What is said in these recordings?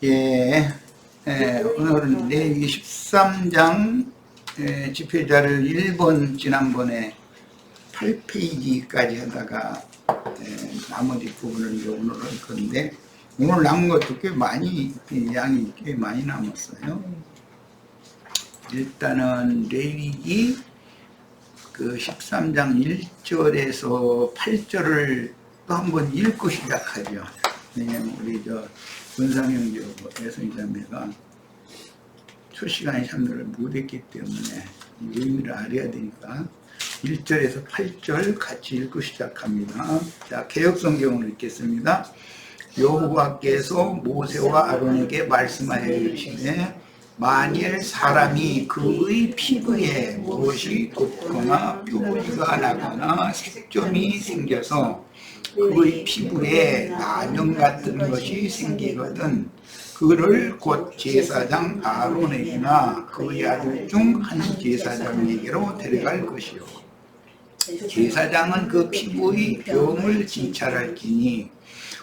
예, 오늘은 레위기 13장 집회자료 1번 지난번에 8페이지까지 하다가 나머지 부분을 이제 오늘 할 건데, 오늘 남은 것도 꽤 많이, 양이 꽤 많이 남았어요. 일단은 레위기 그 13장 1절에서 8절을 또 한번 읽고 시작하죠. 왜냐면 우리 권상영 애송이자매가 첫 시간에 참여를 못했기 때문에 의미를 알아야 되니까 1절에서 8절 같이 읽고 시작합니다. 자, 개역성경을 읽겠습니다. 여호와께서 모세와 아론에게 말씀하여 이르시되, 만일 사람이 그의 피부에 무엇이 돋거나 뾰루지가 나거나 색점이 생겨서 그의 피부에 나병 같은 것이 생기거든 그를 곧 제사장 아론에게나 그의 아들 중 한 제사장에게로 데려갈 것이요, 제사장은 그 피부의 병을 진찰할지니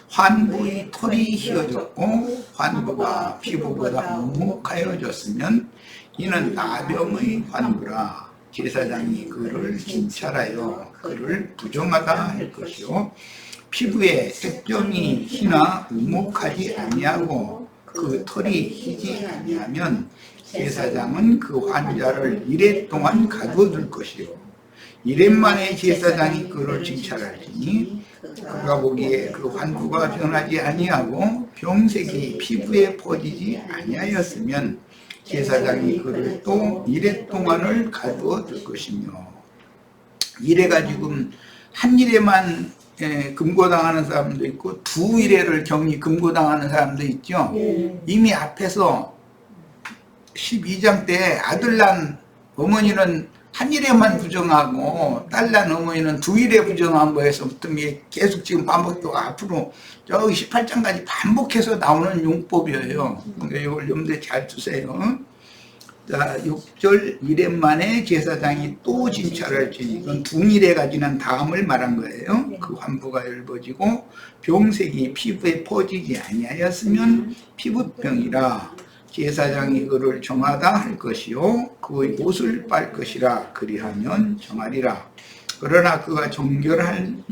환부의 털이 휘어졌고 환부가 피부보다 묵묵하여졌으면 이는 나병의 환부라. 제사장이 그를 진찰하여 그를 부정하다 할 것이요, 피부에 색점이 희나 우목하지 아니하고 그 털이 희지 아니하면 제사장은 그 환자를 1회 동안 가두어둘 것이요, 1회 만에 제사장이 그를 진찰할지니 그가 보기에 그 환부가 변하지 아니하고 병색이 피부에 퍼지지 아니하였으면 제사장이 그를 또 1회 동안을 가두어 둘 것이며, 1회가 지금 한 1회만 금고당하는 사람도 있고 2일회를 격리 금고당하는 사람도 있죠. 이미 앞에서 12장 때 아들 난 어머니는 한 1회만 부정하고 딸 난 어머니는 2일회 부정한 거에서부터 계속 지금 반복도 앞으로 저기 18장까지 반복해서 나오는 용법이에요. 그러니까 이걸 염두에 잘 두세요. 자, 6절 1회 만에 제사장이 또 진찰할지니, 이건 2일회가 지난 다음을 말한 거예요. 그 환부가 엷어지고 병색이 피부에 퍼지지 아니하였으면 피부병이라. 제사장이 그를 정하다 할 것이요, 그의 옷을 빨 것이라. 그리하면 정하리라. 그러나 그가 정결한지를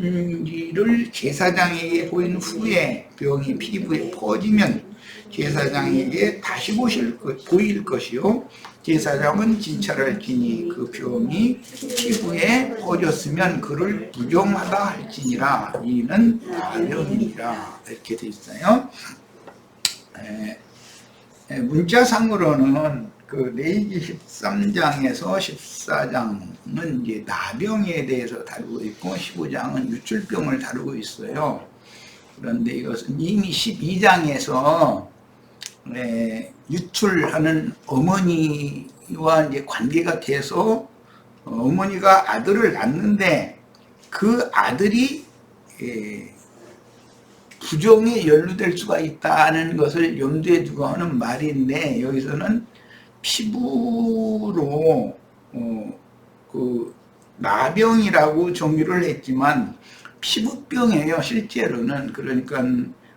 제사장에게 보인 후에 병이 피부에 퍼지면 제사장에게 다시 보일 것이요, 제사장은 진찰할지니 그 병이 피부에 퍼졌으면 그를 부정하다 할지니라. 이는 나병이니라. 이렇게 되어 있어요. 문자상으로는 그 레위기 13장에서 14장은 이제 나병에 대해서 다루고 있고 15장은 유출병을 다루고 있어요. 그런데 이것은 이미 12장에서 유출하는 어머니와 이제 관계가 돼서 어머니가 아들을 낳는데 그 아들이 부정에 연루될 수가 있다는 것을 염두에 두고 하는 말인데, 여기서는 피부로 그 나병이라고 정의를 했지만 피부병이에요, 실제로는. 그러니까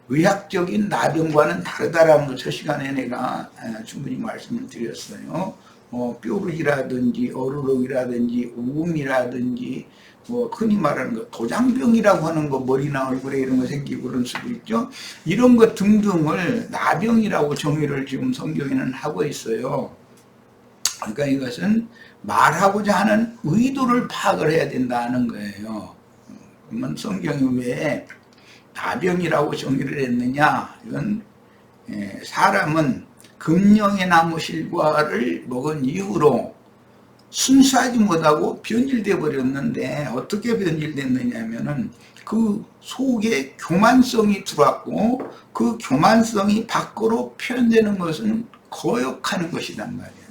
의학적인 나병과는 다르다라는 걸 첫 시간에 내가 충분히 말씀을 드렸어요. 뾰루지라든지 어루룩이라든지 우음이라든지 흔히 말하는 거 도장병이라고 하는 거, 머리나 얼굴에 이런 거 생기고 그럴 수도 있죠. 이런 것 등등을 나병이라고 정의를 지금 성경에는 하고 있어요. 그러니까 이것은 말하고자 하는 의도를 파악을 해야 된다는 거예요. 그러면 성경이 왜 나병이라고 정의를 했느냐? 이건 사람은 금령의 나무 실과를 먹은 이후로 순수하지 못하고 변질돼 버렸는데, 어떻게 변질됐느냐 하면은 그 속에 교만성이 들어왔고 그 교만성이 밖으로 표현되는 것은 거역하는 것이란 말이에요.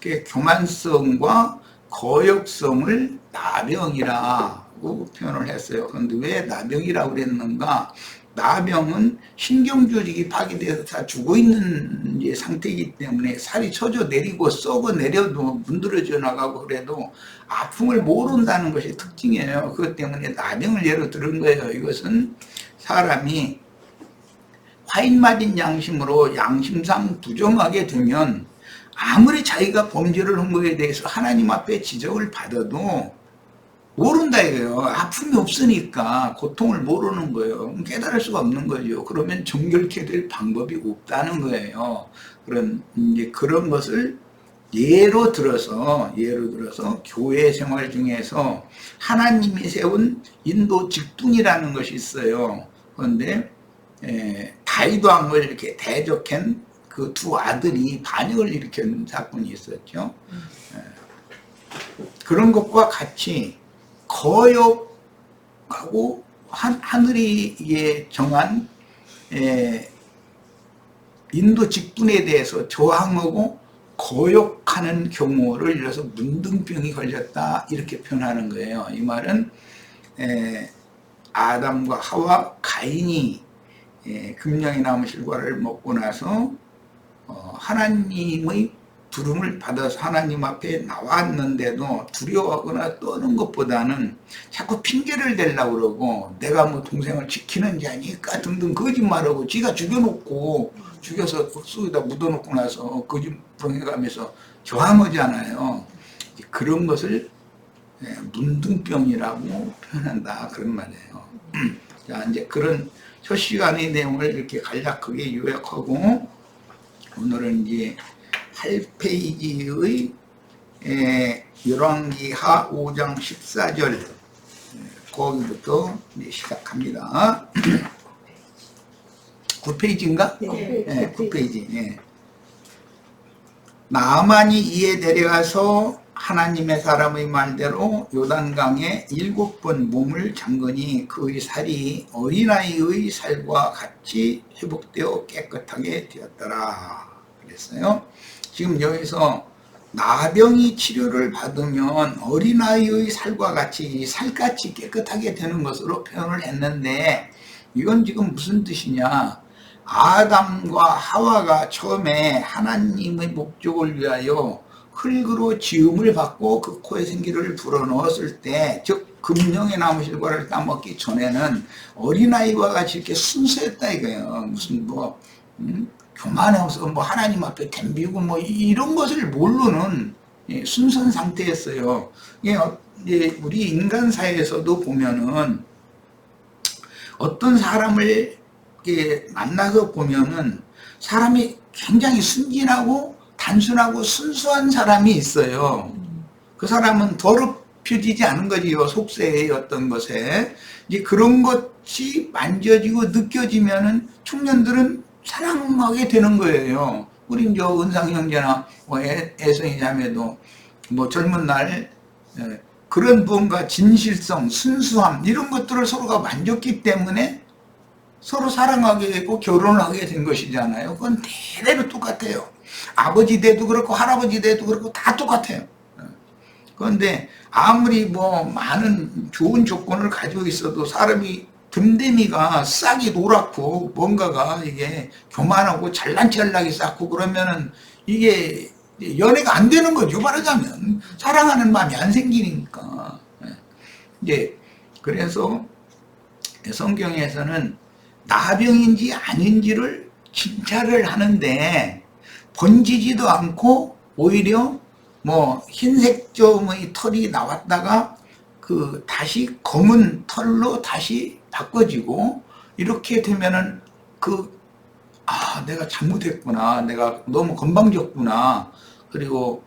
그 교만성과 거역성을 나병이라고 표현을 했어요. 그런데 왜 나병이라고 그랬는가? 나병은 신경조직이 파괴돼서 다 죽어있는 이제 상태이기 때문에 살이 쳐져 내리고 썩어 내려도 문드러져 나가고 그래도 아픔을 모른다는 것이 특징이에요. 그것 때문에 나병을 예로 들은 거예요. 이것은 사람이 화인 맞은 양심으로 양심상 부정하게 되면 아무리 자기가 범죄를 한 거에 대해서 하나님 앞에 지적을 받아도 모른다 이거예요. 아픔이 없으니까 고통을 모르는 거예요. 깨달을 수가 없는 거죠. 그러면 정결케 될 방법이 없다는 거예요. 이제 그런 것을 예로 들어서 교회 생활 중에서 하나님이 세운 인도 직분이라는 것이 있어요. 그런데 다윗 왕을 이렇게 대적한 그 두 아들이 반역을 일으킨 사건이 있었죠. 그런 것과 같이 거역하고 하늘이 정한 인도 직분에 대해서 저항하고 거역하는 경우를 이래서 문둥병이 걸렸다 이렇게 표현하는 거예요. 이 말은 아담과 하와 가인이 금령의 나무 실과를 먹고 나서 하나님의 부름을 받아서 하나님 앞에 나왔는데도 두려워하거나 떠는 것보다는 자꾸 핑계를 대려고 그러고 내가 뭐 동생을 지키는 자니까 등등 거짓말하고 지가 죽여놓고 죽여서 흙속에다 묻어놓고 나서 거짓부렁해가면서 저항하잖아요. 그런 것을 문둥병이라고 표현한다 그런 말이에요. 자, 이제 그런 첫 시간의 내용을 이렇게 간략하게 요약하고 오늘은 이제 8페이지의 열왕기하 5장 14절 거기부터 시작합니다. 9페이지인가? 네, 9페이지. 네. 나아만이 이에 내려가서 하나님의 사람의 말대로 요단강에 7번 몸을 잠그니 그의 살이 어린아이의 살과 같이 회복되어 깨끗하게 되었더라 그랬어요. 지금 여기서 나병이 치료를 받으면 어린아이의 살과 같이 살같이 깨끗하게 되는 것으로 표현을 했는데 이건 지금 무슨 뜻이냐, 아담과 하와가 처음에 하나님의 목적을 위하여 흙으로 지음을 받고 그 코에 생기를 불어넣었을 때, 즉 금령의 나무 실과를 따먹기 전에는 어린아이와 같이 이렇게 순수했다 이거예요. 무슨 교만해서 하나님 앞에 덤비고 이런 것을 모르는 순수한 상태였어요. 우리 인간 사회에서도 보면은 어떤 사람을 만나서 보면은 사람이 굉장히 순진하고 단순하고 순수한 사람이 있어요. 그 사람은 더럽혀지지 않은 거지요. 속세의 어떤 것에. 이제 그런 것이 만져지고 느껴지면은 청년들은 사랑하게 되는 거예요. 우리 이제 은상 형제나 애성이 자매도 젊은 날 그런 무언가 진실성, 순수함 이런 것들을 서로가 만졌기 때문에 서로 사랑하게 되고 결혼을 하게 된 것이잖아요. 그건 대대로 똑같아요. 아버지 대도 그렇고 할아버지 대도 그렇고 다 똑같아요. 그런데 아무리 많은 좋은 조건을 가지고 있어도 사람이 됨됨이가 싹이 노랗고 뭔가가 이게 교만하고 잘난 척하기 쌓고 그러면은 이게 연애가 안 되는 거죠. 말하자면 사랑하는 마음이 안 생기니까. 이제 그래서 성경에서는 나병인지 아닌지를 진찰을 하는데 번지지도 않고 오히려 흰색 점의 털이 나왔다가 다시 검은 털로 다시 바꿔지고 이렇게 되면은 내가 잘못했구나, 내가 너무 건방졌구나, 그리고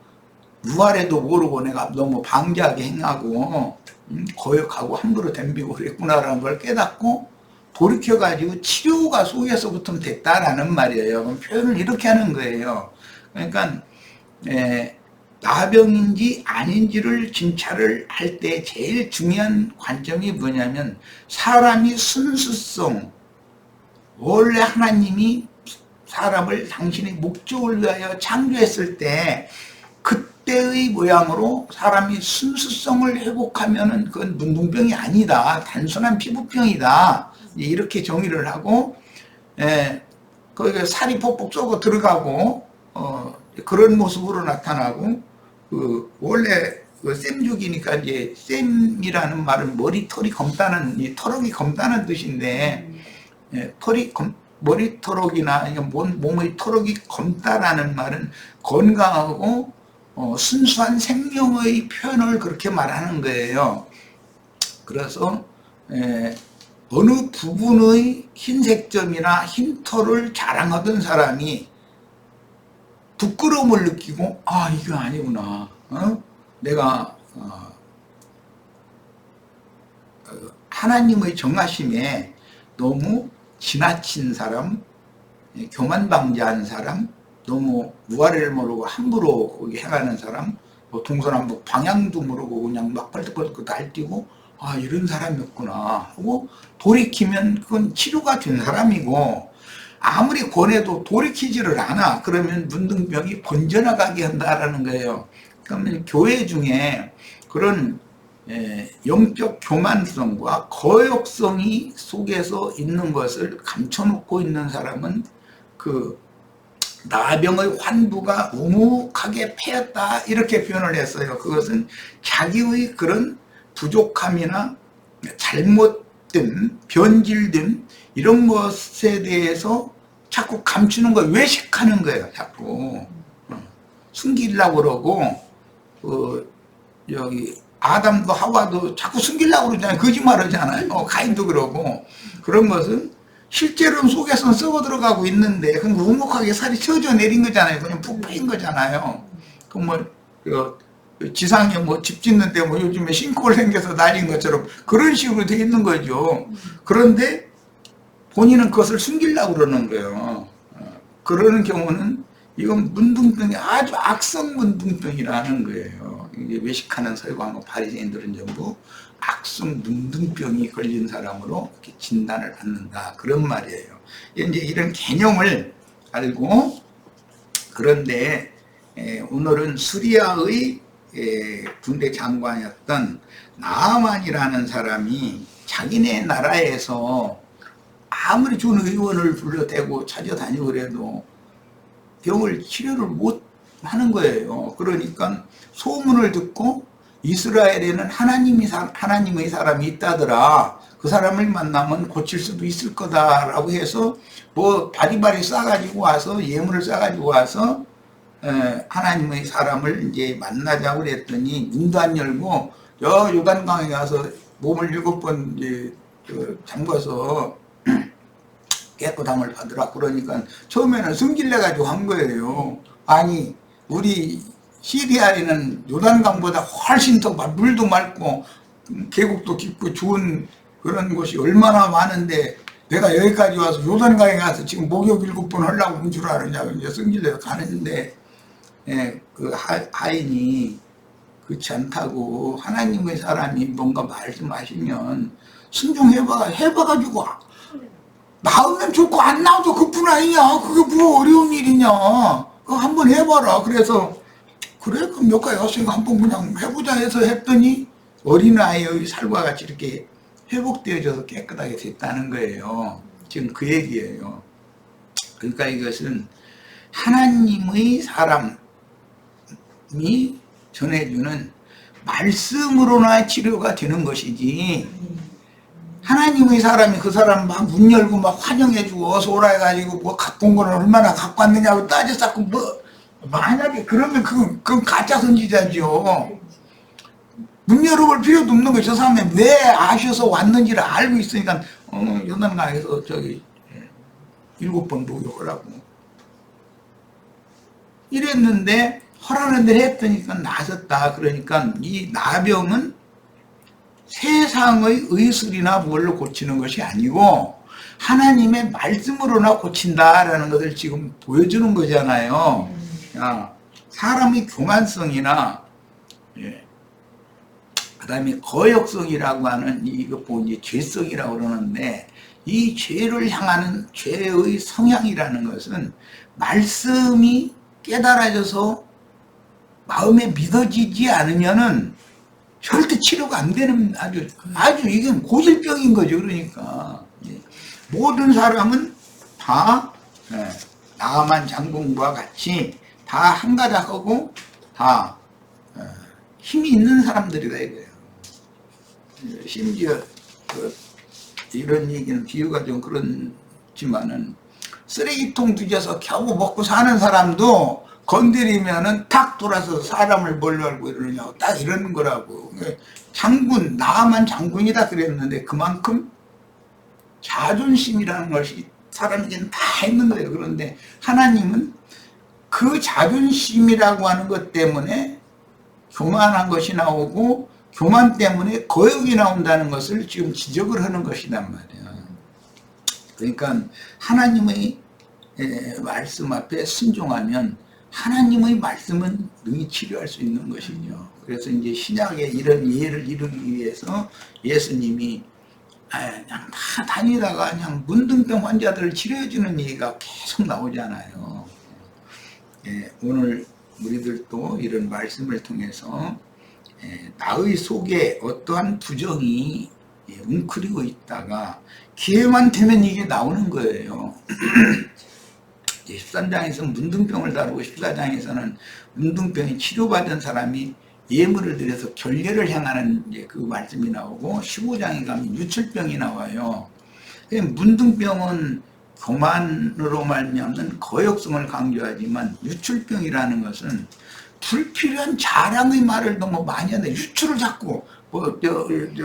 무아래도 모르고 내가 너무 방자하게 행하고 거역하고 함부로 덤비고 그랬구나라는 걸 깨닫고 돌이켜가지고 치료가 속에서부터 됐다라는 말이에요. 그럼 표현을 이렇게 하는 거예요. 그러니까 나병인지 아닌지를 진찰을 할 때 제일 중요한 관점이 뭐냐면 사람이 순수성, 원래 하나님이 사람을 당신의 목적을 위하여 창조했을 때 그때의 모양으로 사람이 순수성을 회복하면은 그건 문둥병이 아니다, 단순한 피부병이다, 이렇게 정의를 하고, 거기에 살이 폭폭 쏘고 들어가고 그런 모습으로 나타나고, 원래 쌤죽이니까 이제 쌤이라는 말은 머리털이 검다는, 털이 검다는 뜻인데, 털이 머리토록이나 몸의 토록이 검다라는 말은 건강하고 순수한 생명의 표현을 그렇게 말하는 거예요. 그래서 어느 부분의 흰색점이나 흰털을 자랑하던 사람이 부끄러움을 느끼고 이거 아니구나. 내가 하나님의 정하심에 너무 지나친 사람, 교만방자한 사람, 너무 무아래를 모르고 함부로 거기 행하는 사람, 동서남북 방향도 모르고 그냥 막 벌떡벌떡 날뛰고 이런 사람이었구나 하고 돌이키면 그건 치료가 된 사람이고, 아무리 권해도 돌이키지를 않아. 그러면 문둥병이 번져나가게 한다라는 거예요. 그러면 교회 중에 그런 영적 교만성과 거역성이 속에서 있는 것을 감춰놓고 있는 사람은 그 나병의 환부가 우묵하게 패였다, 이렇게 표현을 했어요. 그것은 자기의 그런 부족함이나 잘못된 변질된 이런 것에 대해서 자꾸 감추는 거, 외식하는 거예요. 자꾸 숨기려고 그러고, 여기 아담도 하와도 자꾸 숨기려고 그러잖아요. 거짓말 하잖아요. 가인도 그러고. 그런 것은 실제로는 속에서는 썩어 들어가고 있는데 그건 우묵하게 살이 쳐져 내린 거잖아요. 그냥 푹 패인 거잖아요. 지상에 집 짓는데 요즘에 싱크홀 생겨서 날린 것처럼 그런 식으로 돼 있는 거죠. 그런데 본인은 그것을 숨기려고 그러는 거예요. 그러는 경우는 이건 문둥병이 아주 악성 문둥병이라는 거예요. 이게 외식하는 서기관과 바리새인들은 전부 악성 문둥병이 걸린 사람으로 이렇게 진단을 받는다, 그런 말이에요. 이제 이런 개념을 알고, 그런데 오늘은 수리아의 군대 장관이었던 나아만이라는 사람이 자기네 나라에서 아무리 좋은 의원을 불러대고 찾아다니고 그래도 병을 치료를 못 하는 거예요. 그러니까 소문을 듣고 이스라엘에는 하나님의 사람이 있다더라. 그 사람을 만나면 고칠 수도 있을 거다라고 해서 바리바리 싸가지고 와서, 예물을 싸가지고 와서 하나님의 사람을 이제 만나자고 그랬더니 문도 안 열고 요단강에 가서 몸을 7번 이제 잠가서 깨끗함을 받으라 그러니까 처음에는 숨길래 가지고 한 거예요. 아니, 우리 시리아에는 요단강보다 훨씬 더 물도 맑고 계곡도 깊고 좋은 그런 곳이 얼마나 많은데 내가 여기까지 와서 요단강에 가서 지금 목욕 7번 하려고 온 줄 아느냐고 이제 숨길래서 가는데, 그 하인이 그렇지 않다고, 하나님의 사람이 뭔가 말씀하시면 순종해봐가지고 나오면 좋고 안 나와도 그뿐 아니냐. 그게 뭐 어려운 일이냐. 그거 한번 해봐라. 그래서 그래, 그럼 몇 가지 왔으니까 한번 그냥 해보자 해서 했더니 어린아이의 살과 같이 이렇게 회복되어져서 깨끗하게 됐다는 거예요. 지금 그 얘기예요. 그러니까 이것은 하나님의 사람이 전해주는 말씀으로나 치료가 되는 것이지, 하나님의 사람이 그 사람 막 문 열고 막 환영해주고 어서 오라 해가지고 갖고 온 거는 얼마나 갖고 왔느냐고 따져싸고 만약에 그러면 그건 가짜 선지자죠. 문 열어볼 필요도 없는 거죠. 저 사람이 왜 아셔서 왔는지를 알고 있으니까 요단강에서 7번 목욕하라고 이랬는데, 허라는 대로 했더니까 나아졌다. 그러니까 이 나병은 세상의 의술이나 뭘로 고치는 것이 아니고 하나님의 말씀으로나 고친다라는 것을 지금 보여주는 거잖아요. 사람의 교만성이나 그 다음에 거역성이라고 하는 이거 이제 죄성이라고 그러는데, 이 죄를 향하는 죄의 성향이라는 것은 말씀이 깨달아져서 마음에 믿어지지 않으면은 절대 치료가 안 되는 아주 이건 고질병인 거죠. 그러니까 모든 사람은 다 나아만 장군과 같이 다 한가닥하고 다 힘이 있는 사람들이다 이거예요. 심지어 이런 얘기는 비유가 좀 그렇지만은 쓰레기통 뒤져서 겨우 먹고 사는 사람도 건드리면은 탁 돌아서 사람을 뭘로 알고 이러느냐고 딱 이러는 거라고. 장군, 나만 장군이다 그랬는데 그만큼 자존심이라는 것이 사람에게는 다 있는 거예요. 그런데 하나님은 그 자존심이라고 하는 것 때문에 교만한 것이 나오고 교만 때문에 거역이 나온다는 것을 지금 지적을 하는 것이란 말이에요. 그러니까 하나님의 말씀 앞에 순종하면 하나님의 말씀은 능히 치료할 수 있는 것이죠. 그래서 이제 신약에 이런 예를 이루기 위해서 예수님이 그냥 다 다니다가 그냥 문둥병 환자들을 치료해주는 얘기가 계속 나오잖아요. 오늘 우리들도 이런 말씀을 통해서 나의 속에 어떠한 부정이 웅크리고 있다가 기회만 되면 이게 나오는 거예요. 13장에서 문둥병을 다루고 14장에서는 문둥병이 치료받은 사람이 예물을 드려서 결례를 행하는 이제 그 말씀이 나오고 15장에 가면 유출병이 나와요. 문둥병은 교만으로 말미암는 거역성을 강조하지만 유출병이라는 것은 불필요한 자랑의 말을 너무 많이 한다. 유출을 자꾸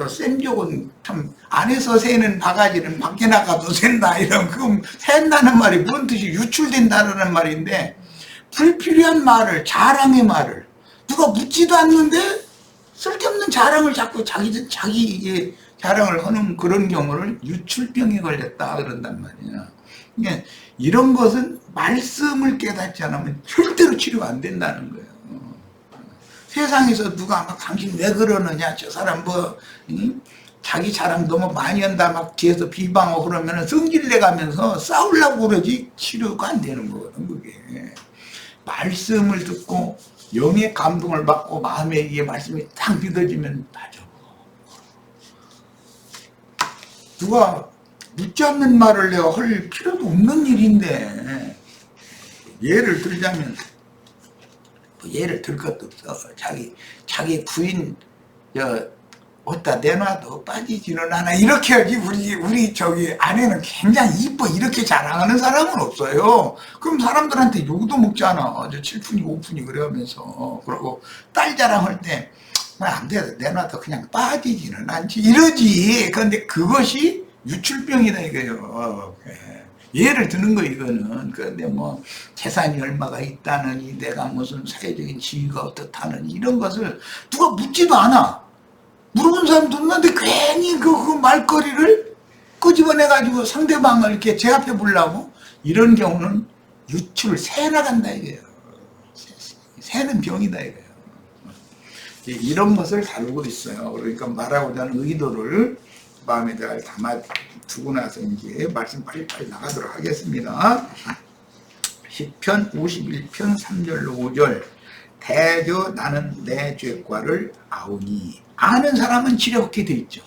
쌤족은 참 안에서 새는 바가지는 밖에 나가도 샌다 이런 그럼 샌다는 말이 뭔 뜻이 유출된다는 말인데 불필요한 말을 자랑의 말을 누가 묻지도 않는데 쓸데없는 자랑을 자꾸 자기 자랑을 하는 그런 경우를 유출병에 걸렸다 그런단 말이야. 그러니까 이런 것은 말씀을 깨닫지 않으면 절대로 치료가 안 된다는 거예요. 세상에서 누가 막 당신 왜 그러느냐 저 사람 자기 자랑 너무 많이 한다 막 뒤에서 비방하고 그러면 성질 내가면서 싸우려고 그러지 치료가 안 되는 거거든. 그게 말씀을 듣고 영의 감동을 받고 마음에 이게 말씀이 딱 믿어지면 맞아. 누가 묻지 않는 말을 내가 할 필요도 없는 일인데 예를 들자면 예를 들 것도 없어. 자기 부인 어디다 내놔도 빠지지는 않아 이렇게 하지. 우리 저기 아내는 굉장히 이뻐 이렇게 자랑하는 사람은 없어요. 그럼 사람들한테 욕도 먹잖아. 저 7푼이 5푼이 그러면서. 그러고 딸 자랑할 때 안 돼 내놔도 그냥 빠지지는 않지 이러지. 그런데 그것이 유출병이다 이거예요. 예를 드는 거 이거는. 그런데 뭐 재산이 얼마가 있다느니 내가 무슨 사회적인 지위가 어떻다느니 이런 것을 누가 묻지도 않아. 물어본 사람도 없는데 괜히 그 말거리를 끄집어내가지고 상대방을 이렇게 제압해 보려고 이런 경우는 유출 새 나간다 이거예요. 새는 병이다 이거예요. 이런 것을 다루고 있어요. 그러니까 말하고자 하는 의도를 마음에 잘 담아두고 나서 이제 말씀 빨리빨리 나가도록 하겠습니다. 시편 51편 3절로 5절 대저 나는 내 죄과를 아오니 아는 사람은 지혜롭게 돼 있죠.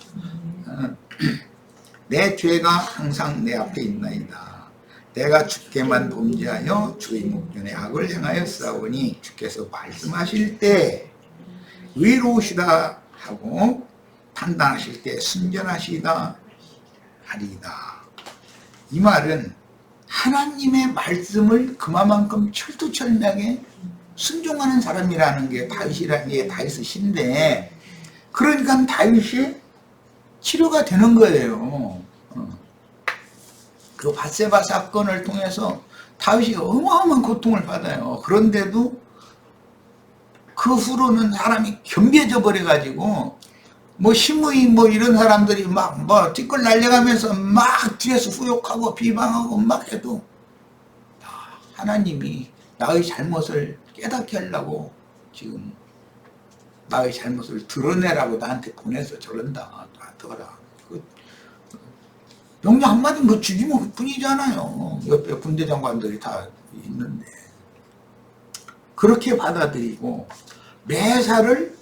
내 죄가 항상 내 앞에 있나이다. 내가 주께만 범죄하여 주의 목전에 악을 행하여 싸우니 주께서 말씀하실 때 의로우시다 하고 판단하실 때 순전하시다 하리이다. 이 말은 하나님의 말씀을 그만큼 철두철미하게 순종하는 사람이라는 게 다윗이라는 게 다윗의 시인데 그러니까 다윗이 치료가 되는 거예요. 그 밧세바 사건을 통해서 다윗이 어마어마한 고통을 받아요. 그런데도 그 후로는 사람이 겸비해져 버려가지고 뭐 시므이 뭐 이런 사람들이 막 뭐 뒷걸 날려가면서 막 뒤에서 후욕하고 비방하고 막 해도 하나님이 나의 잘못을 깨닫게 하려고 지금 나의 잘못을 드러내라고 나한테 보내서 저런다 하더라. 명령 한마디 뭐 죽이면 그뿐이잖아요. 옆에 군대 장관들이 다 있는데 그렇게 받아들이고 매사를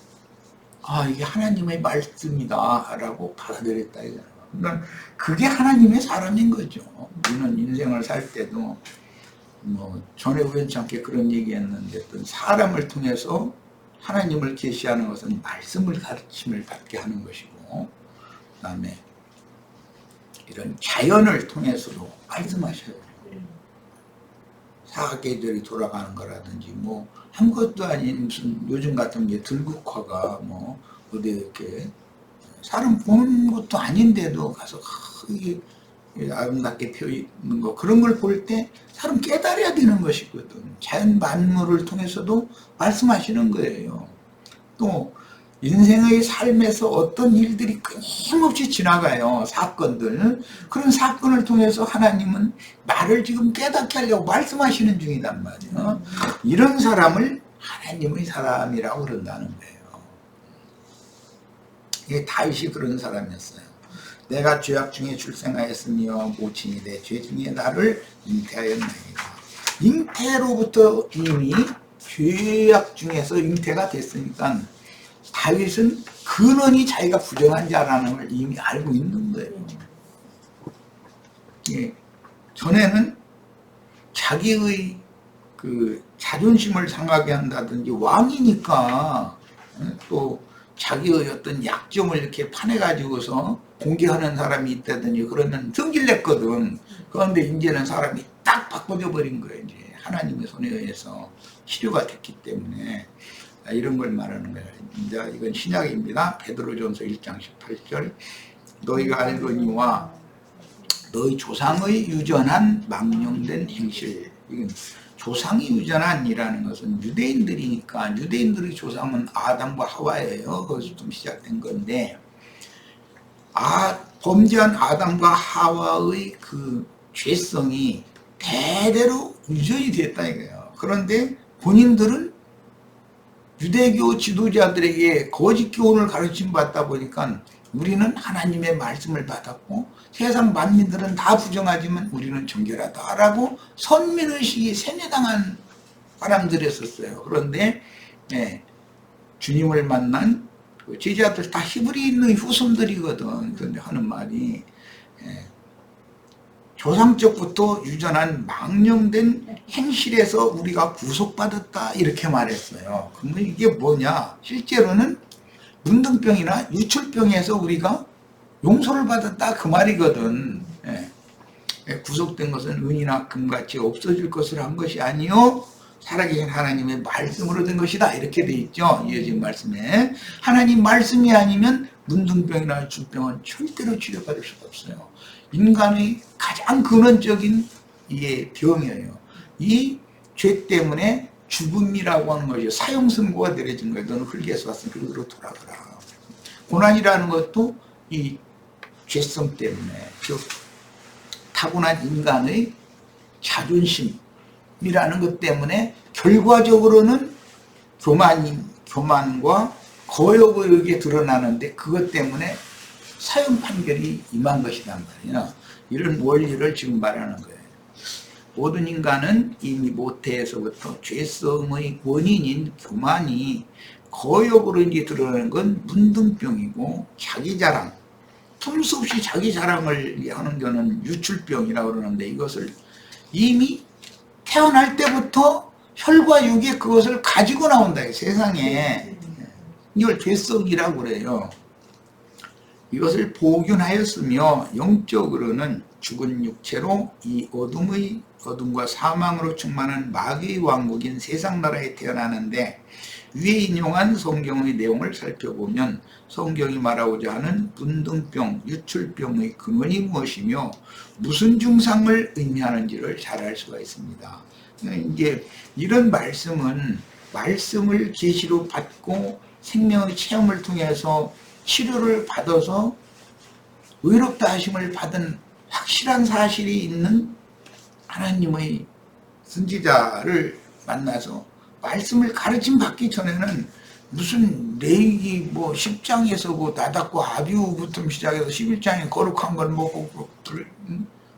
이게 하나님의 말씀이다 라고 받아들였다 이거예요. 그러니까 그게 하나님의 사람인 거죠. 우리는 인생을 살 때도 뭐 전에 우연치 않게 그런 얘기했는데 어떤 사람을 통해서 하나님을 계시하는 것은 말씀을 가르침을 받게 하는 것이고 그 다음에 이런 자연을 통해서도 말씀하셔요. 사계절이 돌아가는 거라든지 뭐 아무것도 아닌 무슨 요즘 같은 게 들국화가 뭐 어디 이렇게 사람 보는 것도 아닌데도 가서 이게 아름답게 펴 있는 거 그런 걸 볼 때 사람 깨달아야 되는 것이거든. 자연 만물을 통해서도 말씀하시는 거예요. 또 인생의 삶에서 어떤 일들이 끊임없이 지나가요. 사건들. 그런 사건을 통해서 하나님은 나를 지금 깨닫게 하려고 말씀하시는 중이단 말이에요. 이런 사람을 하나님의 사람이라고 그런다는 거예요. 이게 다윗이 그런 사람이었어요. 내가 죄악 중에 출생하였으며 모친이 내 죄 중에 나를 잉태하였나이다. 잉태로부터 이미 죄악 중에서 잉태가 됐으니까 다윗은 근원이 자기가 부정한 자라는 걸 이미 알고 있는 거예요. 예, 전에는 자기의 그 자존심을 상하게 한다든지 왕이니까 또 자기의 어떤 약점을 이렇게 파내가지고서 공개하는 사람이 있다든지 그러면 성질냈거든. 그런데 이제는 사람이 딱 바꿔져 버린 거예요. 이제 하나님의 손에 의해서 치료가 됐기 때문에 이런 걸 말하는 거예요. 이제 이건 신약입니다. 베드로전서 1장 18절 너희가 알거니와 너희 조상의 유전한 망령된 행실. 이건 조상이 유전한이라는 것은 유대인들이니까 유대인들의 조상은 아담과 하와예요. 거기서부터 시작된 건데 범죄한 아담과 하와의 그 죄성이 대대로 유전이 됐다 이거예요. 그런데 본인들은 유대교 지도자들에게 거짓 교훈을 가르침 받다 보니까 우리는 하나님의 말씀을 받았고 세상 만민들은 다 부정하지만 우리는 정결하다라고 선민의식이 세뇌당한 사람들이었었어요. 그런데 주님을 만난 제자들 다 히브리인의 후손들이거든. 그런데 하는 말이 조상적부터 유전한 망령된 행실에서 우리가 구속받았다 이렇게 말했어요. 그러면 이게 뭐냐? 실제로는 문둥병이나 유출병에서 우리가 용서를 받았다 그 말이거든. 구속된 것은 은이나 금같이 없어질 것을 한 것이 아니요 살아계신 하나님의 말씀으로 된 것이다 이렇게 돼 있죠. 이어진 말씀에 하나님 말씀이 아니면 문둥병이나 유출병은 절대로 치료받을 수가 없어요. 인간의 가장 근원적인 이게 병이에요. 이 죄 때문에 죽음이라고 하는 것이 사형선고가 내려진 거예요. 너는 흙에서 왔으니 흙으로 돌아가라. 고난이라는 것도 이 죄성 때문에 즉 타고난 인간의 자존심이라는 것 때문에 결과적으로는 교만과 거역에 드러나는데 그것 때문에 사형 판결이 임한 것이란 말이야. 이런 원리를 지금 말하는 거예요. 모든 인간은 이미 모태에서부터 죄성의 원인인 교만이 거역으로 이제 드러나는 건 문둥병이고 자기 자랑, 틈수 없이 자기 자랑을 하는 거는 유출병이라고 그러는데 이것을 이미 태어날 때부터 혈과 육에 그것을 가지고 나온다. 세상에. 이걸 죄성이라고 그래요. 이것을 복윤하였으며 영적으로는 죽은 육체로 이 어둠과 사망으로 충만한 마귀의 왕국인 세상 나라에 태어나는데 위에 인용한 성경의 내용을 살펴보면 성경이 말하고자 하는 문둥병, 유출병의 근원이 무엇이며 무슨 증상을 의미하는지를 잘 알 수가 있습니다. 이제 이런 말씀은 말씀을 계시로 받고 생명의 체험을 통해서 치료를 받아서 의롭다 하심을 받은 확실한 사실이 있는 하나님의 선지자를 만나서 말씀을 가르침 받기 전에는 무슨 레위기 10장에서 나답과 아비후부터 시작해서 11장에 거룩한 걸 먹고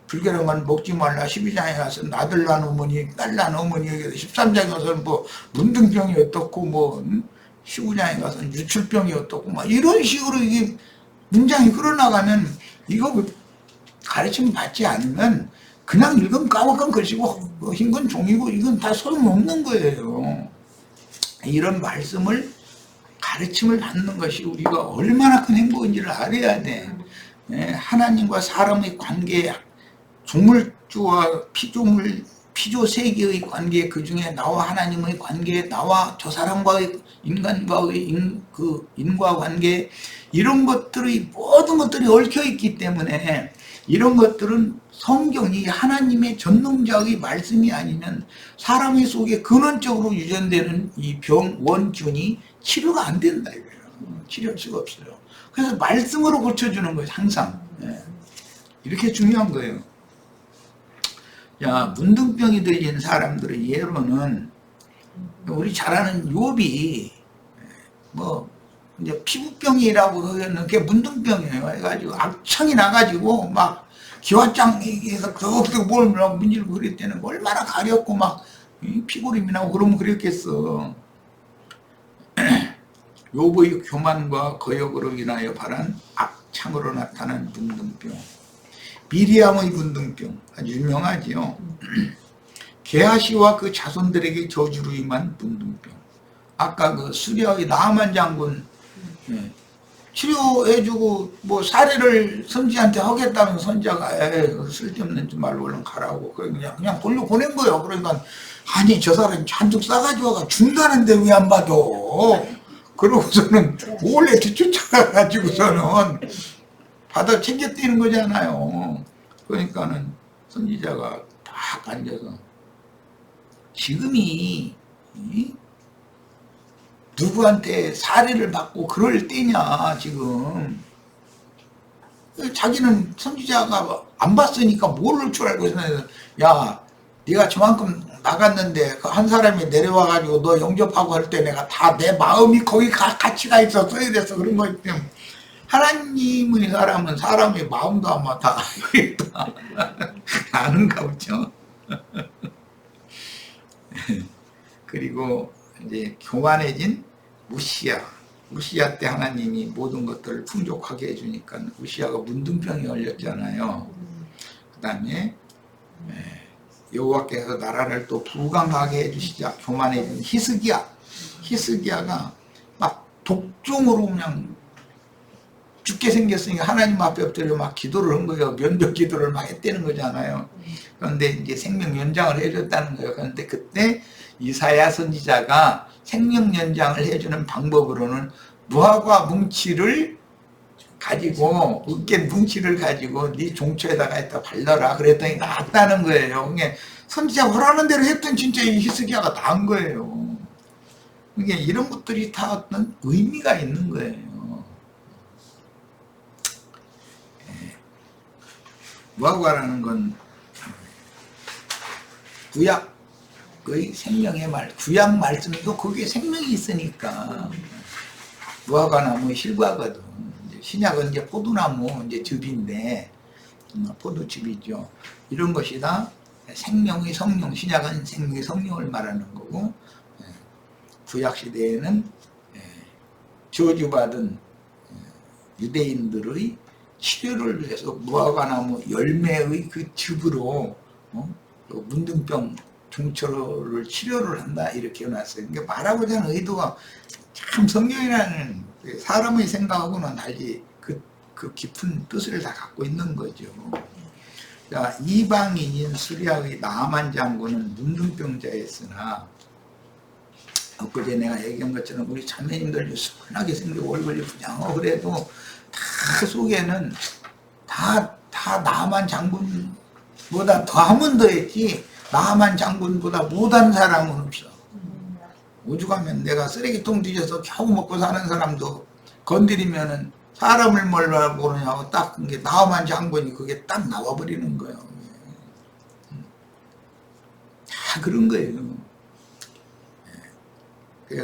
불결한 건 먹지 말라 12장에 가서 아들 낳은 어머니 딸 낳은 어머니에게서 13장에 가서는 문둥병이 어떻고 19장에 가서 유출병이 어떻고 이런 식으로 이게 문장이 흘러나가면 이거 가르침 받지 않으면 그냥 읽으면 까먹은 글씨고 흰 건 종이고 이건 다 소용없는 거예요. 이런 말씀을 가르침을 받는 것이 우리가 얼마나 큰 행복인지를 알아야 돼. 하나님과 사람의 관계, 조물주와 피조물 피조 세계의 관계, 그 중에 나와 하나님의 관계, 나와 저 사람과의 인간과의 인과관계, 이런 것들의 모든 것들이 얽혀 있기 때문에 이런 것들은 성경이 하나님의 전능자의 말씀이 아니면 사람의 속에 근원적으로 유전되는 이 병, 원균이 치료가 안 된다 이거예요. 치료할 수가 없어요. 그래서 말씀으로 고쳐주는 거예요, 항상. 이렇게 중요한 거예요. 야, 문둥병이 들린 사람들의 예로는 우리 잘 아는 욥이 뭐 이제 피부병이라고 하는 게 문둥병이에요. 해가지고 악청이 나가지고 막 기와장에서 그것도 뭘 문질고 그럴 때는 얼마나 가렵고 막 피고림이 나고 그러면 그랬겠어. 욥의 교만과 거역으로 인하여 발한 악창으로 나타난 문둥병. 미리암의 문둥병 아주 유명하지요. 게하시와 그 자손들에게 저주로 임한 문둥병. 아까 그 수리아의 나아만 장군 치료해주고 뭐 사례를 선지한테 하겠다는 선지자가 쓸데없는 말로 얼른 가라고 그냥 돌려 보낸 거예요. 그러니까 아니 저 사람이 잔뜩 싸가지고 준다는데 왜 안 받아? 그러고서는 몰래 쫓아가가지고서는 받아 챙겨뛰는 거잖아요. 그러니까는 선지자가 딱 앉아서 지금이 누구한테 사례를 받고 그럴 때냐 지금. 자기는 선지자가 안 봤으니까 모를 줄 알고 야 네가 저만큼 나갔는데 그 한 사람이 내려와가지고 너 영접하고 할 때 내가 다 내 마음이 거기 같이 가 있었어 이래서 그런 거기 때문에 하나님의 사람은 사람의 마음도 아마 다 아는가 보죠. 그리고 이제 교만해진 우시야 때 하나님이 모든 것들을 풍족하게 해주니까 우시야가 문둥병이 걸렸잖아요. 그 다음에 여호와께서 나라를 또 불강하게 해주시자 교만해진 히스기야가 막 독종으로 그냥 죽게 생겼으니까 하나님 앞에 엎드려 막 기도를 한 거예요. 면벽 기도를 막 했다는 거잖아요. 그런데 이제 생명 연장을 해줬다는 거예요. 그런데 그때 이사야 선지자가 생명 연장을 해주는 방법으로는 무화과 뭉치를 가지고 으깬 뭉치를 가지고 네 종초에다가 했다 발라라 그랬더니 낫다는 거예요. 그게 선지자가 허라는 대로 했던 진짜 이 히스기야가 나은 거예요. 그게 이런 것들이 다 어떤 의미가 있는 거예요. 무화과라는 건 구약의 생명의 구약 말씀도 거기에 생명이 있으니까 무화과나무의 실과거든. 신약은 이제 포도나무 이제 즙인데 포도즙이죠. 이런 것이 다 생명의 성령, 신약은 생명의 성령을 말하는 거고 구약 시대에는 저주받은 유대인들의 치료를 위해서 무화과나무 열매의 그 즙으로 문둥병 종초를 치료를 한다 이렇게 해놨어요. 그러니까 말하고자 하는 의도가 참 성경이라는 사람의 생각하고는 달리 그 깊은 뜻을 다 갖고 있는 거죠. 자, 이방인인 수리아의 나아만 장군은 문둥병자였으나 엊그제 내가 얘기한 것처럼 우리 자매님들 순하게 생기고 얼굴이 부장하고 그래도 다 속에는 다 나아만 장군보다 더하면 더했지 나아만 장군보다 못한 사람은 없어. 오죽하면 내가 쓰레기통 뒤져서 겨우 먹고 사는 사람도 건드리면은 사람을 뭘로 보느냐고 딱 그게 나아만 장군이 그게 딱 나와버리는 거예요. 다 그런 거예요.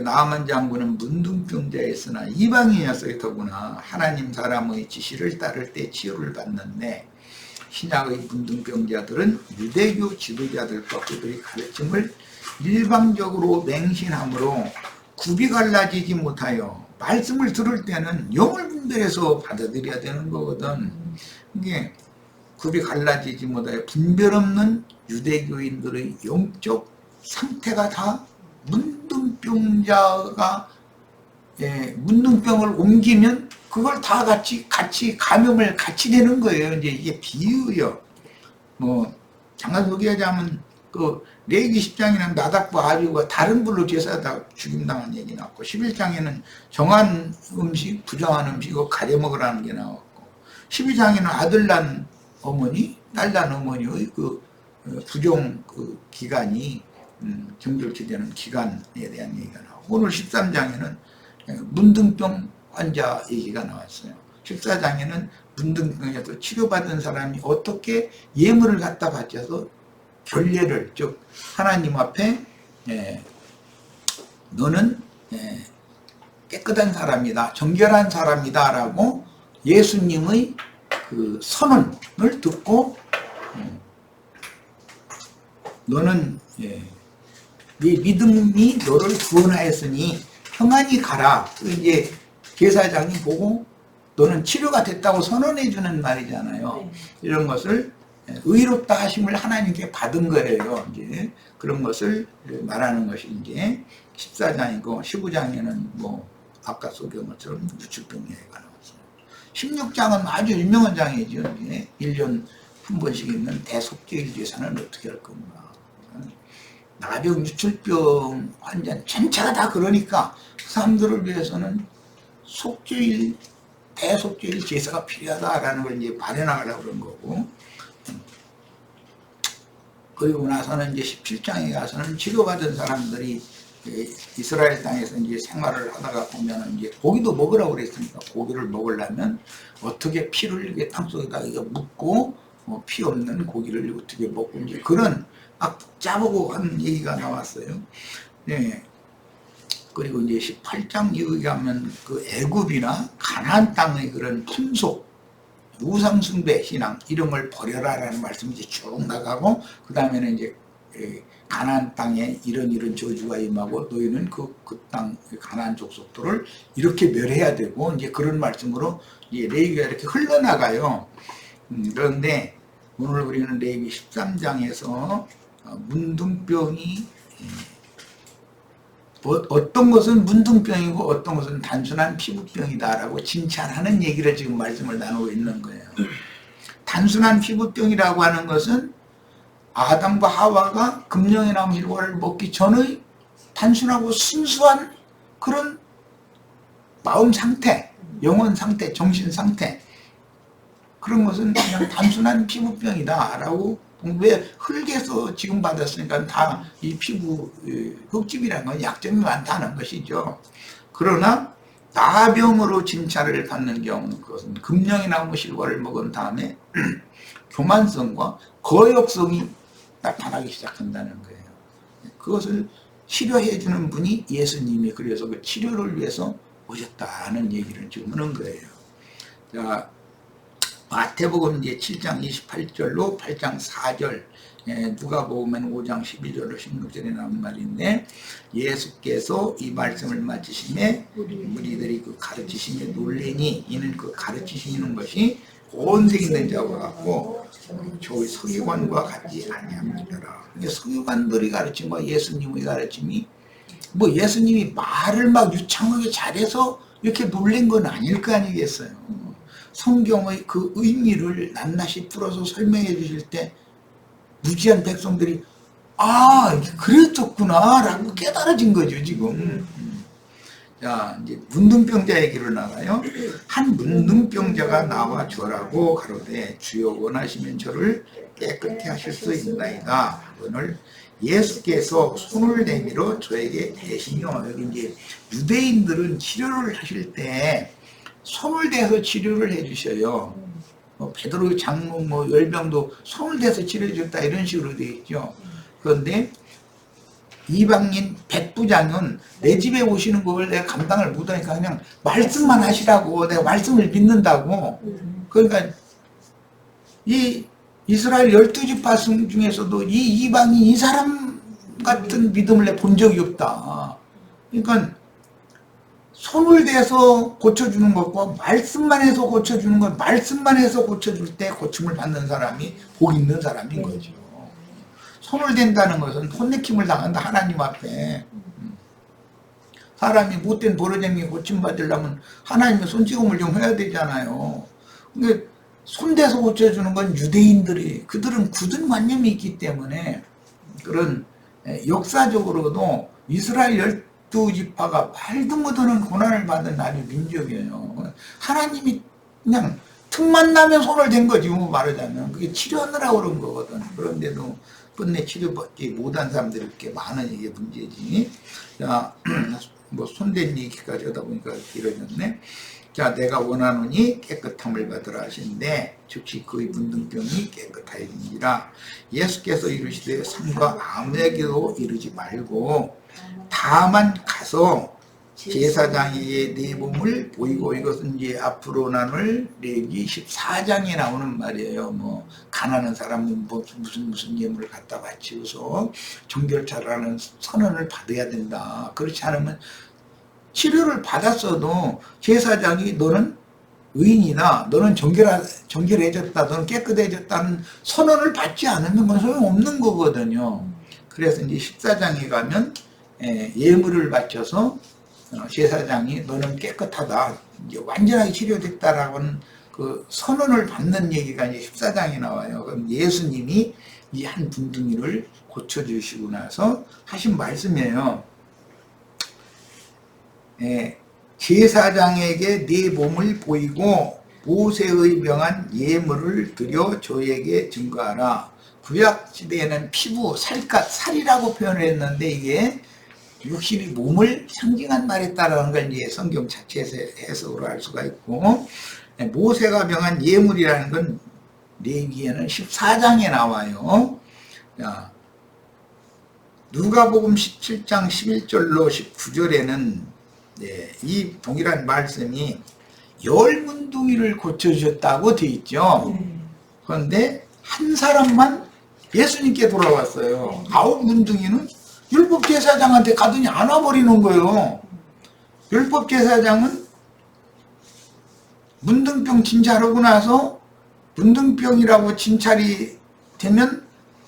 나아만 장군은 문둥병자였으나 이방인이었어요. 더구나 하나님 사람의 지시를 따를 때 치유를 받는데 신약의 문둥병자들은 유대교 지도자들과 그들의 가르침을 일방적으로 맹신함으로 굽이 갈라지지 못하여 말씀을 들을 때는 영을 분별해서 받아들여야 되는 거거든. 이게 굽이 갈라지지 못하여 분별 없는 유대교인들의 영적 상태가 다 문둥병자가 문둥병을 옮기면 그걸 다 같이 감염을 같이 되는 거예요. 이제 이게 비유요. 뭐 잠깐 소개하자면 그 레위기 10장에는 나답과 아비후가 다른 불로 제사하다가 죽임당한 얘기 나왔고 11장에는 정한 음식, 부정한 음식을 가려 먹으라는 게 나왔고 12장에는 아들 난 어머니, 딸 난 어머니의 그 부정 그 기간이 정절치 되는 기간에 대한 얘기가 나오고 오늘 13장에는 문둥병 환자 얘기가 나왔어요. 14장에는 문둥병에서 치료받은 사람이 어떻게 예물을 갖다 바쳐서 결례를 즉 하나님 앞에 너는 깨끗한 사람이다, 정결한 사람이다 라고 예수님의 그 선언을 듣고 너는 네 믿음이 너를 구원하였으니 평안히 가라. 이제 제사장이 보고 너는 치료가 됐다고 선언해 주는 말이잖아요. 이런 것을 의롭다 하심을 하나님께 받은 거예요. 이제 그런 것을 말하는 것이 이제 14장이고 15장에는 뭐 아까 소개한 것처럼 유출병 예가 나왔어요. 16장은 아주 유명한 장이죠. 이제 1년 한 번씩 있는 대속죄일 제사는 어떻게 할 건가. 나병, 유출병 환자 전체가 다 그러니까 그 사람들을 위해서는 속죄일, 대속죄일 제사가 필요하다라는 걸 이제 발현하려고 그런 거고 그리고 나서는 이제 17장에 가서는 치료받은 사람들이 이스라엘 땅에서 이제 생활을 하다가 보면은 이제 고기도 먹으라고 그랬으니까 고기를 먹으려면 어떻게 피를 이렇게 땅속에다 이거 묻고 피 없는 고기를 어떻게 먹고 이제 그런 짜보고 하는 얘기가 나왔어요. 네. 그리고 이제 18장 이후에 하면 그 애굽이나 가나안 땅의 그런 풍속, 우상숭배 신앙 이런 걸 버려라라는 말씀이 이제 쭉 나가고 그 다음에는 이제 가나안 땅에 이런 저주가 임하고 너희는 그 땅 가나안 족속들을 이렇게 멸해야 되고 이제 그런 말씀으로 이제 레위기가 이렇게 흘러나가요. 그런데 오늘 우리는 레위기 13장에서 문둥병이 어떤 것은 문둥병이고 어떤 것은 단순한 피부병이다라고 진찰하는 얘기를 지금 말씀을 나누고 있는 거예요. 단순한 피부병이라고 하는 것은 아담과 하와가 금령의 나무 일과를 먹기 전의 단순하고 순수한 그런 마음 상태, 영혼 상태, 정신 상태 그런 것은 그냥 단순한 피부병이다 라고 왜 흙에서 지금 받았으니까 다 이 피부 흙집이라는 건 약점이 많다는 것이죠. 그러나 나병으로 진찰을 받는 경우는 그것은 금령의 나무 실과를 먹은 다음에 교만성과 거역성이 나타나기 시작한다는 거예요. 그것을 치료해 주는 분이 예수님이 그래서 그 치료를 위해서 오셨다는 얘기를 지금 하는 거예요. 자, 마태복음 이제 7장 28절로 8장 4절, 누가복음은 5장 12절로 16절에 나온 말인데 예수께서 이 말씀을 마치심에 무리들이 그 가르치심에 놀래니 이는 그 가르치시는 것이 본색 있는 자와 같고 저희 서기관과 같지 아니함이더라. 서기관들이 가르친 거 예수님의 가르침이 뭐 예수님이 말을 막 유창하게 잘해서 이렇게 놀란 건 아닐 거 아니겠어요. 성경의 그 의미를 낱낱이 풀어서 설명해 주실 때 무지한 백성들이 아 그랬었구나 라고 깨달아진 거죠 지금. 자 이제 문둥병자 얘기로 나가요. 한 문둥병자가 나와 저라고 가로되 주여 원하시면 저를 깨끗게 하실 수 있나이다. 오늘 예수께서 손을 내밀어 저에게 대시며 여기 이제 유대인들은 치료를 하실 때 손을 대서 치료를 해주셔요. 베드로 장로 열병도 손을 대서 치료해 줬다 이런 식으로 되어 있죠. 그런데 이방인 백부장은 내 집에 오시는 걸 내가 감당을 못하니까 그냥 말씀만 하시라고 내가 말씀을 믿는다고. 그러니까 이 이스라엘 12지파 중에서도 이 이방인 이 사람 같은 믿음을 내가 본 적이 없다. 그러니까 손을 대서 고쳐주는 것과 말씀만 해서 고쳐주는 것, 말씀만 해서 고쳐줄 때 고침을 받는 사람이 복 있는 사람인 거죠. 손을 댄다는 것은 혼내킴을 당한다 하나님 앞에. 사람이 못된 버러쟁이 고침받으려면 하나님의 손찌검을 좀 해야 되잖아요. 근데 손대서 고쳐주는 건 유대인들이 그들은 굳은 관념이 있기 때문에 그런 역사적으로도 이스라엘 12지파가 말도 못하는 고난을 받은 아주 민족이에요. 하나님이 그냥 틈만 나면 손을 댄 거지, 뭐 말하자면. 그게 치료하느라고 그런 거거든. 그런데도 끝내 치료받지 못한 사람들이 이렇게 많은 이게 문제지. 자, 뭐 손댄 얘기까지 하다 보니까 길어졌네. 자, 내가 원하노니 깨끗함을 받으라 하시는데 즉시 그의 문둥병이 깨끗하여지니라. 예수께서 이르시되 삼가 아무에게도 이르지 말고 다만 가서 제사장에게 네 몸을 보이고, 이것은 이제 앞으로 나눌 레위기 14장에 나오는 말이에요. 뭐 가난한 사람은 뭐 무슨 예물을 갖다 바치고서 정결차라는 선언을 받아야 된다. 그렇지 않으면 치료를 받았어도 제사장이 너는 의인이다, 너는 정결해졌다, 너는 깨끗해졌다는 선언을 받지 않으면 그건 소용없는 거거든요. 그래서 이제 14장에 가면 예물을 바쳐서 제사장이 너는 깨끗하다, 이제 완전하게 치료됐다라고는 그 선언을 받는 얘기가 이제 14장에 나와요. 그럼 예수님이 이 한 분둥이를 고쳐주시고 나서 하신 말씀이에요. 제사장에게 네 몸을 보이고 모세의 명한 예물을 드려 저에게 증거하라. 구약 시대에는 피부, 살이라고 표현을 했는데 이게 육신의 몸을 상징한 말에 따르는 걸 이제 성경 자체에서 해석으로 알 수가 있고, 모세가 명한 예물이라는 건 레위기에는 14장에 나와요. 자, 누가복음 17장 11절로 19절에는 이 동일한 말씀이 10문둥이를 고쳐주셨다고 되어 있죠. 그런데 한 사람만 예수님께 돌아왔어요. 9문둥이는 율법제사장한테 가더니 안아버리는 거예요. 율법제사장은 문둥병 진찰하고 나서 문둥병이라고 진찰이 되면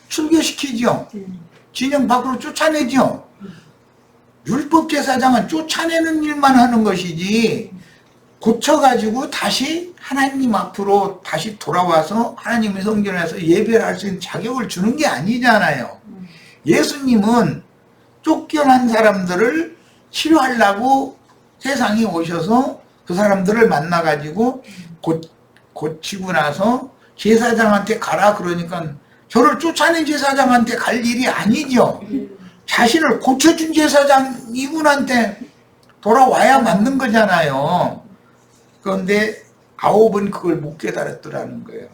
출교시키죠. 진영 밖으로 쫓아내죠. 율법제사장은 쫓아내는 일만 하는 것이지 고쳐가지고 다시 하나님 앞으로 다시 돌아와서 하나님의 성전에서 예배를 할 수 있는 자격을 주는 게 아니잖아요. 예수님은 쫓겨난 사람들을 치료하려고 세상에 오셔서 그 사람들을 만나가지고 고치고 나서 제사장한테 가라 그러니까 저를 쫓아낸 제사장한테 갈 일이 아니죠. 자신을 고쳐준 제사장 이분한테 돌아와야 맞는 거잖아요. 그런데 9은 그걸 못 깨달았더라는 거예요.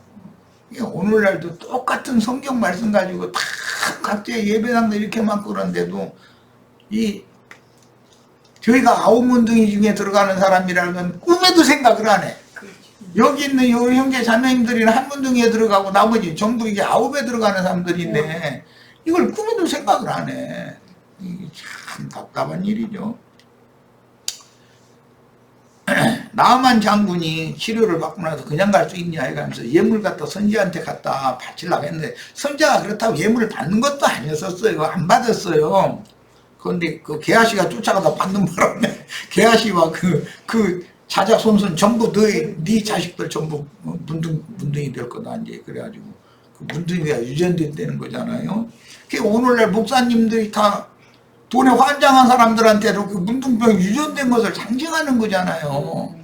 오늘날도 똑같은 성경 말씀 가지고 다 각자의 예배당도 이렇게 많고 그런데도 저희가 9문둥이 중에 들어가는 사람이라는 건 꿈에도 생각을 안 해. 여기 있는 요 형제 자매님들이는 한 문둥이에 들어가고 나머지 전부 이게 9에 들어가는 사람들인데 이걸 꿈에도 생각을 안 해. 이게 참 답답한 일이죠. 나만 장군이 치료를 받고 나서 그냥 갈 수 있냐 해가면서 예물 갖다 선지한테 갖다 바치려고 했는데 선지가 그렇다고 예물을 받는 것도 아니었었어요. 안 받았어요. 그런데 그 게하시가 쫓아가다 받는 바람에 게하시와 그 자작 손손 전부 네 자식들 전부 문둥이 될 거다 이제 그래가지고 그 문둥이가 유전됐다는 거잖아요. 그 오늘날 목사님들이 다 돈에 환장한 사람들한테도 그 문둥병 유전된 것을 상징하는 거잖아요.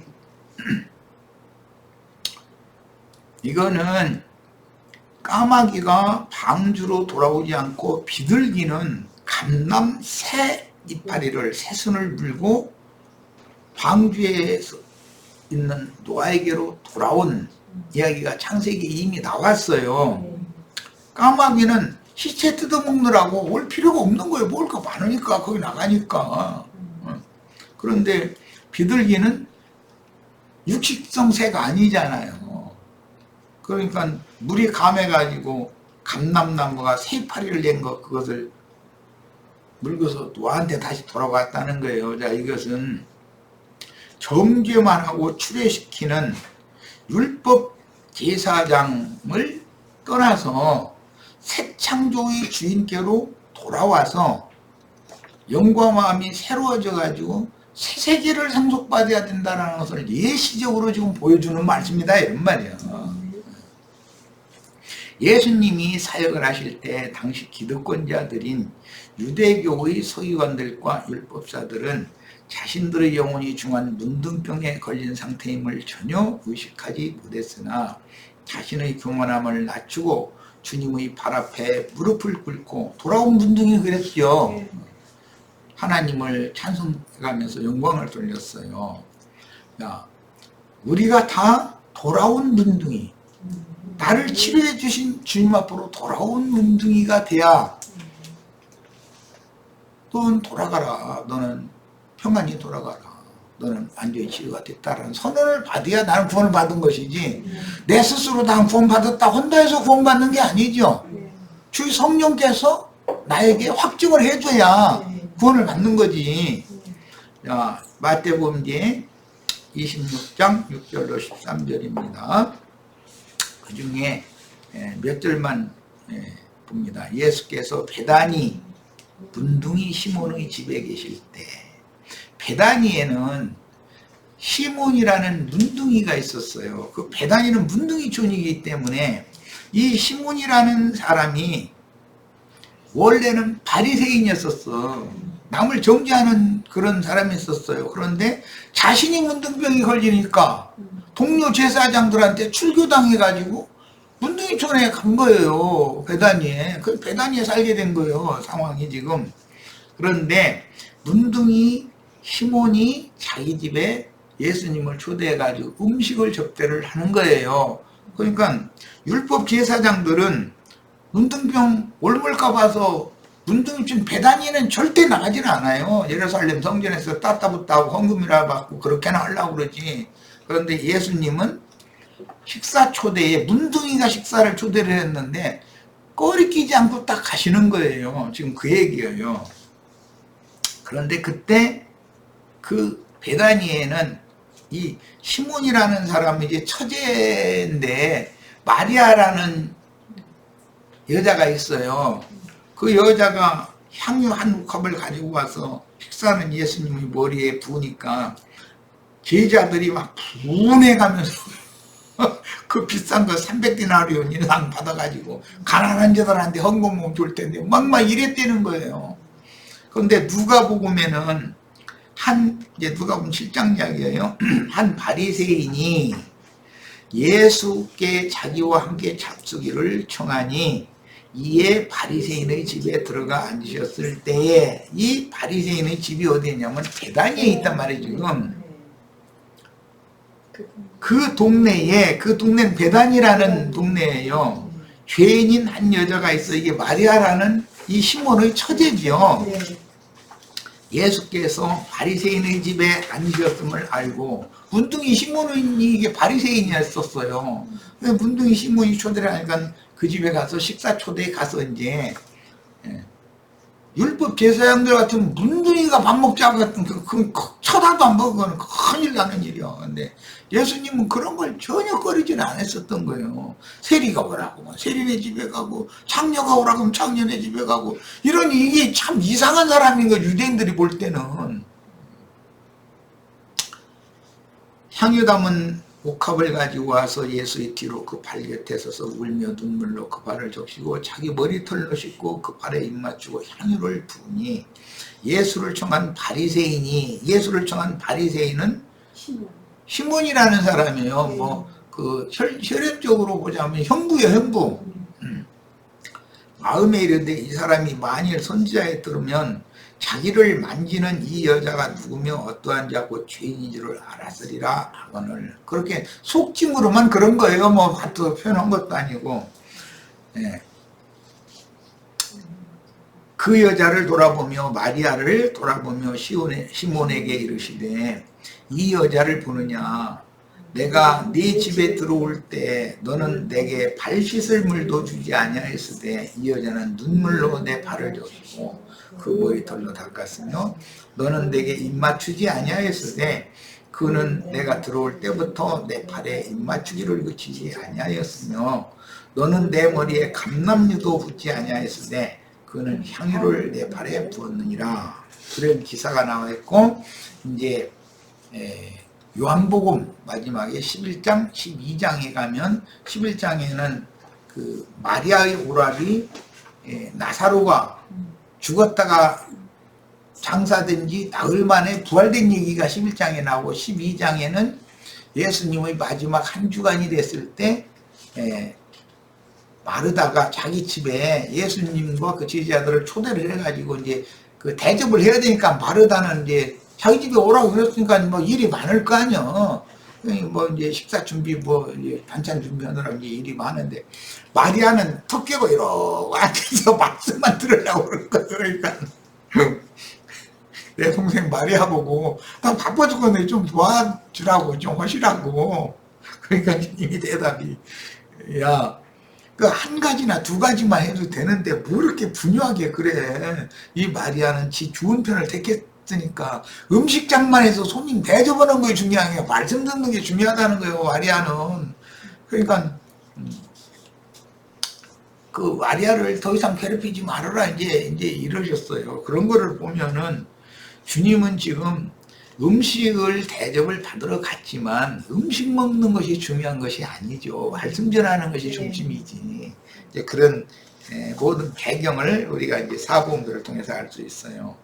이거는 까마귀가 방주로 돌아오지 않고 비둘기는 감남 새 이파리를 새순을 물고 방주에 있는 노아에게로 돌아온 이야기가 창세기에 이미 나왔어요. 까마귀는 시체 뜯어먹느라고 올 필요가 없는 거예요. 먹을 거 많으니까 거기 나가니까. 그런데 비둘기는 육식성 새가 아니잖아요. 그러니까 물이 감해가지고 감남나무가 새파리를 낸 거 그것을 물고서 노아한테 다시 돌아왔다는 거예요. 자, 이것은 정죄만 하고 추례시키는 율법 제사장을 떠나서 새 창조의 주인께로 돌아와서 영과 마음이 새로워져 가지고 새 세계를 상속받아야 된다는 것을 예시적으로 지금 보여주는 말씀이다 이런 말이에요. 예수님이 사역을 하실 때 당시 기득권자들인 유대교의 서기관들과 율법사들은 자신들의 영혼이 중한 문둥병에 걸린 상태임을 전혀 의식하지 못했으나 자신의 교만함을 낮추고 주님의 발 앞에 무릎을 꿇고 돌아온 문둥이 그랬죠. 하나님을 찬송해가면서 영광을 돌렸어요. 야, 우리가 다 돌아온 문둥이, 나를 치료해 주신 주님 앞으로 돌아온 문둥이가 돼야 너는 돌아가라. 너는 평안히 돌아가라. 너는 완전히 치료가 됐다라는 선언을 받아야 나는 구원을 받은 것이지, 내 스스로 난 구원받았다 혼자 해서 구원받는 게 아니죠. 주 성령께서 나에게 확증을 해줘야 구원을 받는 거지. 자, 마태복음 이제 26장 6절로 13절입니다. 그 중에 몇 절만 봅니다. 예수께서 베다니 문둥이 시몬의 집에 계실 때, 베다니에는 시몬이라는 문둥이가 있었어요. 그 베다니는 문둥이촌이기 때문에 이 시몬이라는 사람이 원래는 바리새인이었었어. 남을 정죄하는 그런 사람이었어요. 그런데 자신이 문둥병이 걸리니까 동료 제사장들한테 출교당해가지고 문둥이촌에 간 거예요. 베다니에. 그 베다니에 살게 된 거예요. 상황이 지금. 그런데 문둥이 시몬이 자기 집에 예수님을 초대해가지고 음식을 접대를 하는 거예요. 그러니까 율법 제사장들은 문둥병 옮을까 봐서 문둥이촌 베다니에는 절대 나가지는 않아요. 예루살렘 성전에서 따따붙다고 헌금이라 받고 그렇게는 하려고 그러지. 그런데 예수님은 식사 초대에 문둥이가 식사를 초대를 했는데 꺼리끼지 않고 딱 가시는 거예요. 지금 그 얘기예요. 그런데 그때 그 베다니에는 이 시몬이라는 사람이 이제 처제인데 마리아라는 여자가 있어요. 그 여자가 향유 한 컵을 가지고 와서 식사는 예수님의 머리에 부으니까 제자들이 막 분해가면서 그 비싼 거 300디나리온 이상 받아가지고 가난한 자들한테 헌금 줄 텐데 막 이랬다는 거예요. 그런데 누가복음에는 이제 누가복음 7장 이야기예요. 한 바리새인이 예수께 자기와 함께 잡수기를 청하니 이에 바리새인의 집에 들어가 앉으셨을 때에, 이 바리새인의 집이 어디냐면 베다니에 있단 말이에요. 지금 그 동네는 베다니라는 동네예요. 죄인인 한 여자가 있어. 이게 마리아라는 이 시몬의 처제지요. 예수께서 바리새인의 집에 앉으셨음을 알고, 문둥이 시몬이 이게 바리새인이었었어요. 문둥이 시몬이 초대를 하니까 그 집에 가서 식사 초대에 가서 이제 율법 제사장들 같은 문둥이가 밥 먹자고 같은 그 쳐다도 안 보고 그건 큰일 나는 일이야. 근데 예수님은 그런 걸 전혀 꺼리지는 않았었던 거예요. 세리가 오라고 하면 세리네 집에 가고, 창녀가 오라고 하면 창녀네 집에 가고, 이러니 이게 참 이상한 사람인 거, 유대인들이 볼 때는. 향유 담은 옥합을 가지고 와서 예수의 뒤로 그 발 곁에 서서 울며 눈물로 그 발을 적시고 자기 머리털로 씻고 그 발에 입 맞추고 향유를 부으니, 예수를 청한 바리새인은 시몬이라는 사람이에요. 뭐 그 혈연적으로 보자면 형부예요, 형부. 마음에 이르되 이 사람이 만일 선지자에 들으면 자기를 만지는 이 여자가 누구며 어떠한 자고 죄인인 줄을 알았으리라 하거늘. 그렇게 속칭으로만 그런 거예요. 뭐 가또 표현한 것도 아니고. 그 여자를 돌아보며 마리아를 돌아보며 시몬에게 이르시되, 이 여자를 보느냐? 내가 네 집에 들어올 때 너는 내게 발 씻을 물도 주지 아니하였으되 이 여자는 눈물로 내 발을 적시고 그 머리털로 닦았으며 너는 내게 입 맞추지 아니하였으되 그는 내가 들어올 때부터 내 발에 입 맞추기를 그치지 아니하였으며 너는 내 머리에 감람류도 붓지 아니하였으되 그는 향유를 내 발에 부었느니라. 그런 기사가 나와 있고, 이제 요한복음 마지막에 11장 12장에 가면 11장에는 그 마리아의 오라비 나사로가 죽었다가 장사된 지 나흘 만에 부활된 얘기가 11장에 나오고 12장에는 예수님의 마지막 한 주간이 됐을 때 마르다가 자기 집에 예수님과 그 제자들을 초대를 해가지고 이제 그 대접을 해야 되니까 마르다는 이제 자기 집에 오라고 그랬으니까 뭐 일이 많을 거 아니야. 뭐 이제 식사 준비 뭐 반찬 준비하느라 이제 일이 많은데 마리아는 턱 깨고 이러고 앉아서 말씀만 들으려고 그런 거야. 그러니까 내 동생 마리아 보고 나 바빠 죽겠네 좀 도와주라고 좀 하시라고. 그러니까 이미 대답이 야 그 한 가지나 두 가지만 해도 되는데 뭐 이렇게 분유하게 그래. 이 마리아는 지 좋은 편을 택했으니까 음식장만 해서 손님 대접하는 게 중요한 게 말씀 듣는 게 중요하다는 거예요. 마리아는. 그러니까 그 마리아를 더 이상 괴롭히지 말아라 이제 이러셨어요. 그런 거를 보면은 주님은 지금 음식을 대접을 받으러 갔지만 음식 먹는 것이 중요한 것이 아니죠. 말씀 전하는 것이 중심이지. 이제 그런 모든 배경을 우리가 이제 사복음들을 통해서 알 수 있어요.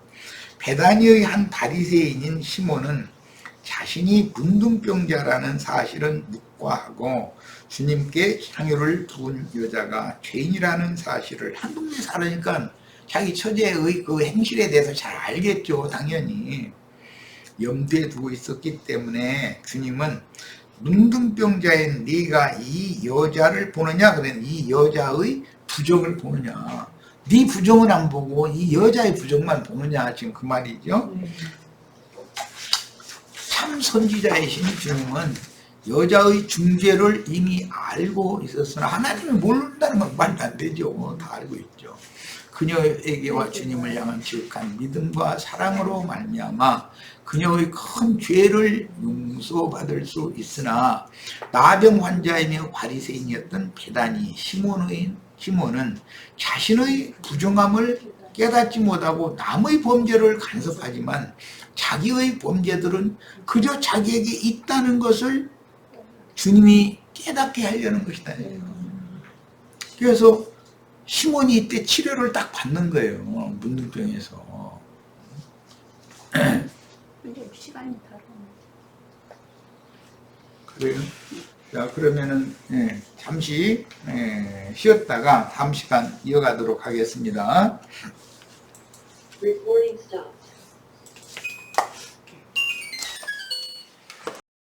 베다니의 한 바리새인인 시몬은 자신이 문둥병자라는 사실은 묵과하고 주님께 향유를 부은 여자가 죄인이라는 사실을 한 동네 살으니까 자기 처제의 그 행실에 대해서 잘 알겠죠. 당연히. 염두에 두고 있었기 때문에 주님은 문둥병자인 네가 이 여자를 보느냐? 그랬더니 이 여자의 부정을 보느냐? 네 부정은 안 보고 이 여자의 부정만 보느냐? 지금 그 말이죠. 참 선지자이신 주님은 여자의 중죄를 이미 알고 있었으나 하나님을 모른다는 건 말도 안 되죠. 다 알고 있죠. 그녀에게와 주님을 향한 지극한 믿음과 사랑으로 말미암아 그녀의 큰 죄를 용서받을 수 있으나 나병 환자이며 바리새인이었던 베다니 시몬은 자신의 부정함을 깨닫지 못하고 남의 범죄를 간섭하지만 자기의 범죄들은 그저 자기에게 있다는 것을 주님이 깨닫게 하려는 것이다. 그래서 시몬이 이때 치료를 딱 받는 거예요. 문둥병에서. 근데 시간이 다르네. 그래요? 자, 그러면은 잠시 쉬었다가 다음 시간 이어가도록 하겠습니다. Recording stop.